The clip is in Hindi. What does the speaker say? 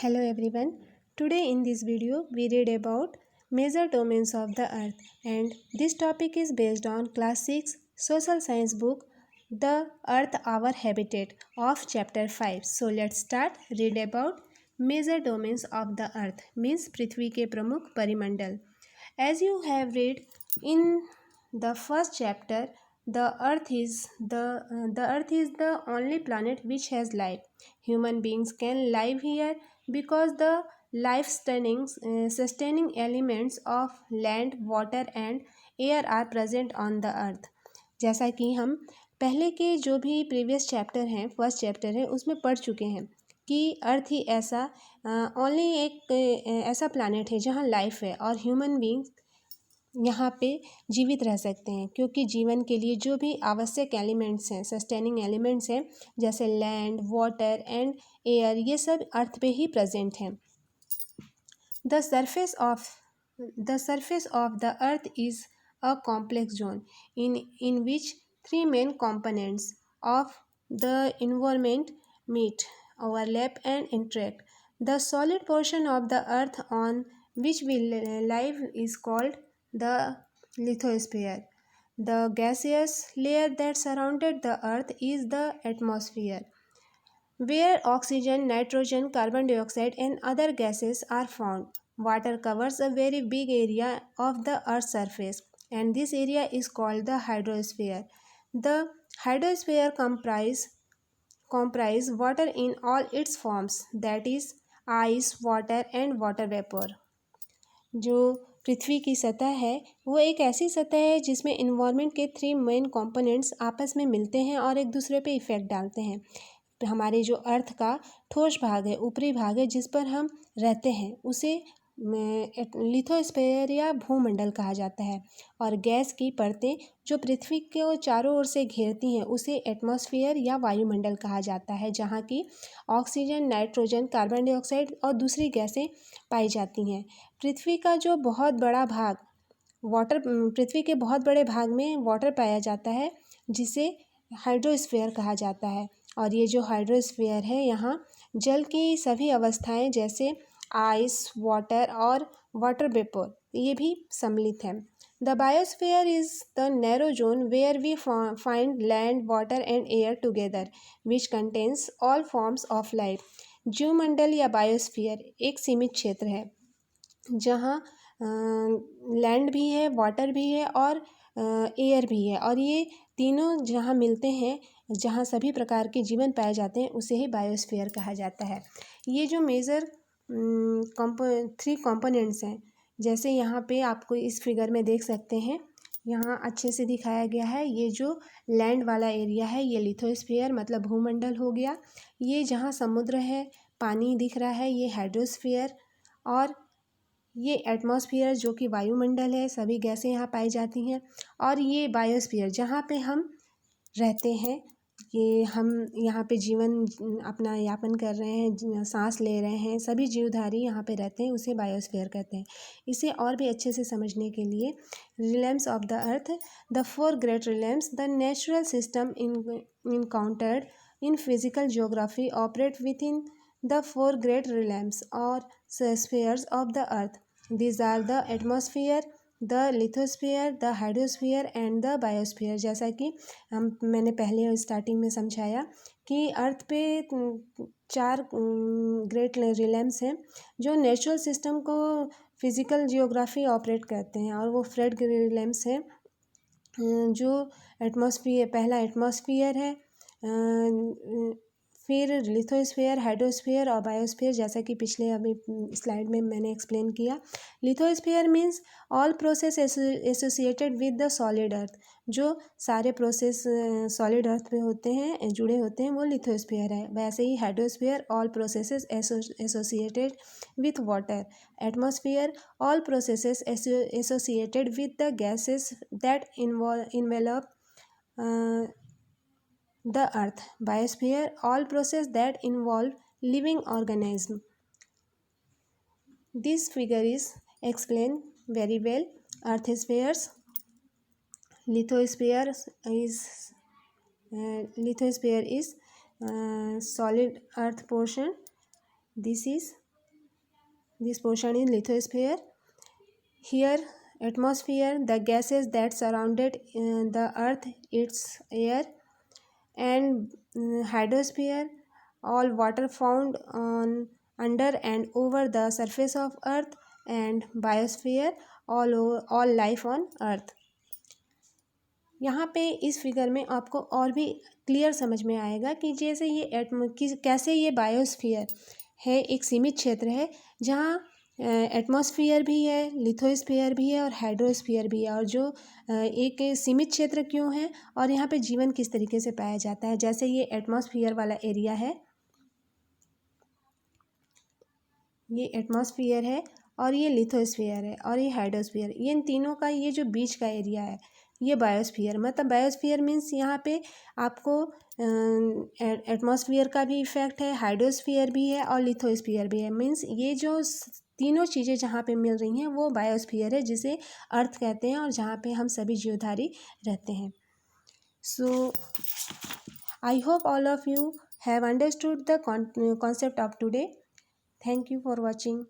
Hello everyone. Today in this video we read about major domains of the earth, and this topic is based on class 6 social science book The Earth Our Habitat of chapter 5. So let's start. Read about major domains of the earth means पृथ्वी के प्रमुख परिमंडल. As you have read in the first chapter, the earth is the only planet which has life. Human beings can live here because the sustaining elements of land, water and air are present on the earth. जैसा कि हम पहले के जो भी प्रीवियस चैप्टर हैं, फर्स्ट चैप्टर है, उसमें पढ़ चुके हैं कि अर्थ ही ऐसा ओनली एक ऐसा प्लानट है जहाँ लाइफ है और ह्यूमन बींग्स यहाँ पे जीवित रह सकते हैं, क्योंकि जीवन के लिए जो भी आवश्यक एलिमेंट्स हैं, सस्टेनिंग एलिमेंट्स हैं, जैसे लैंड, वाटर एंड एयर, ये सब अर्थ पे ही प्रेजेंट हैं. The surface of the earth is a complex zone in which three main components of the environment meet, overlap and interact. The solid portion of the earth on which we live is called the lithosphere. The gaseous layer that surrounded the earth is the atmosphere, where oxygen, nitrogen, carbon dioxide and other gases are found. Water covers a very big area of the Earth's surface, and this area is called the hydrosphere. The hydrosphere comprise water in all its forms, that is ice, water and water vapor. जो पृथ्वी की सतह है वो एक ऐसी सतह है जिसमें इन्वायरमेंट के थ्री मेन कंपोनेंट्स आपस में मिलते हैं और एक दूसरे पे इफ़ेक्ट डालते हैं. हमारे जो अर्थ का ठोस भाग है, ऊपरी भाग है, जिस पर हम रहते हैं, उसे लिथोस्फीयर या भूमंडल कहा जाता है. और गैस की परतें जो पृथ्वी को चारों ओर से घेरती हैं उसे एटमॉस्फेयर या वायुमंडल कहा जाता है, जहाँ की ऑक्सीजन, नाइट्रोजन, कार्बन डाइऑक्साइड और दूसरी गैसें पाई जाती हैं. पृथ्वी का जो बहुत बड़ा भाग पृथ्वी के बहुत बड़े भाग में वाटर पाया जाता है, जिसे हाइड्रोस्फीयर कहा जाता है. और ये जो हाइड्रोस्फीयर है, यहाँ जल की सभी अवस्थाएं जैसे आइस, वाटर और वाटर वेपर ये भी सम्मिलित हैं. The biosphere is the narrow zone where we find land, water and air together which contains all forms of life. जीवमंडल या बायोस्फीयर एक सीमित क्षेत्र है जहाँ लैंड भी है, वाटर भी है और एयर भी है, और ये तीनों जहाँ मिलते हैं, जहाँ सभी प्रकार के जीवन पाए जाते हैं, उसे ही बायोस्फीयर कहा जाता है. ये जो मेजर थ्री कंपोनेंट्स हैं, जैसे यहाँ पे आपको इस फिगर में देख सकते हैं, यहाँ अच्छे से दिखाया गया है. ये जो लैंड वाला एरिया है ये लिथोस्फीयर मतलब भूमंडल हो गया. ये जहाँ समुद्र है, पानी दिख रहा है, ये हाइड्रोस्फीयर. और ये एटमॉस्फेयर जो कि वायुमंडल है, सभी गैसें यहाँ पाई जाती हैं. और ये बायोस्फीयर जहाँ पे हम रहते हैं, ये हम यहाँ पे जीवन अपना यापन कर रहे हैं, सांस ले रहे हैं, सभी जीवधारी यहाँ पे रहते हैं, उसे बायोस्फीयर कहते हैं. इसे और भी अच्छे से समझने के लिए realms of the earth, the four great realms, the natural system encountered in physical geography operate within the four great realms or spheres of the earth. These are the atmosphere, the lithosphere, the hydrosphere and the biosphere. जैसा कि मैंने पहले स्टार्टिंग में समझाया कि अर्थ पे चार ग्रेट रिलम्स हैं जो नेचुरल सिस्टम को फिजिकल जियोग्राफी ऑपरेट करते हैं, और वो फ्रेड रिलम्स हैं जो एटमॉस्फेयर, पहला एटमॉस्फेयर है, फिर लिथोस्फीयर, हाइड्रोस्फीयर और बायोस्फीयर, जैसा कि पिछले अभी स्लाइड में मैंने एक्सप्लेन किया. Lithosphere means all process associated with the solid earth. जो सारे प्रोसेस सॉलिड अर्थ पे होते हैं, जुड़े होते हैं, वो लिथोस्फीयर है. वैसे ही hydrosphere all processes associated with water. Atmosphere all processes associated with the gases that envelop the earth. Biosphere all process that involve living organism. This figure is explained very well. Earth spheres. Lithosphere is solid earth portion. This is This portion is lithosphere. Here, atmosphere, the gases that surrounded the earth, its air, and hydrosphere, all water found on under and over the surface of earth, and biosphere, all life on earth. यहाँ पे इस फिगर में आपको और भी क्लियर समझ में आएगा कि जैसे ये कैसे ये बायोस्फीयर है, एक सीमित क्षेत्र है जहाँ एटमॉस्फेयर भी है, लिथोस्फीयर भी है और हाइड्रोस्फीयर भी है। और जो एक सीमित क्षेत्र क्यों है और यहाँ पे जीवन किस तरीके से पाया जाता है। जैसे ये एटमॉस्फेयर वाला एरिया है, ये एटमॉस्फेयर है और ये लिथोस्फीयर है और ये हाइड्रोस्फीयर, ये इन तीनों का ये जो बीच का एरिया है ये बायोस्फीयर। मतलब बायोस्फीयर मीन्स यहाँ पे आपको एटमॉस्फेयर का भी इफेक्ट है, हाइड्रोस्फीयर भी है और लिथोस्फीयर भी है। मीन्स ये जो तीनों चीज़ें जहाँ पे मिल रही हैं वो बायोस्फीयर है, जिसे अर्थ कहते हैं और जहाँ पे हम सभी जीवधारी रहते हैं। So I hope all of you have understood the concept of today. Thank you for watching.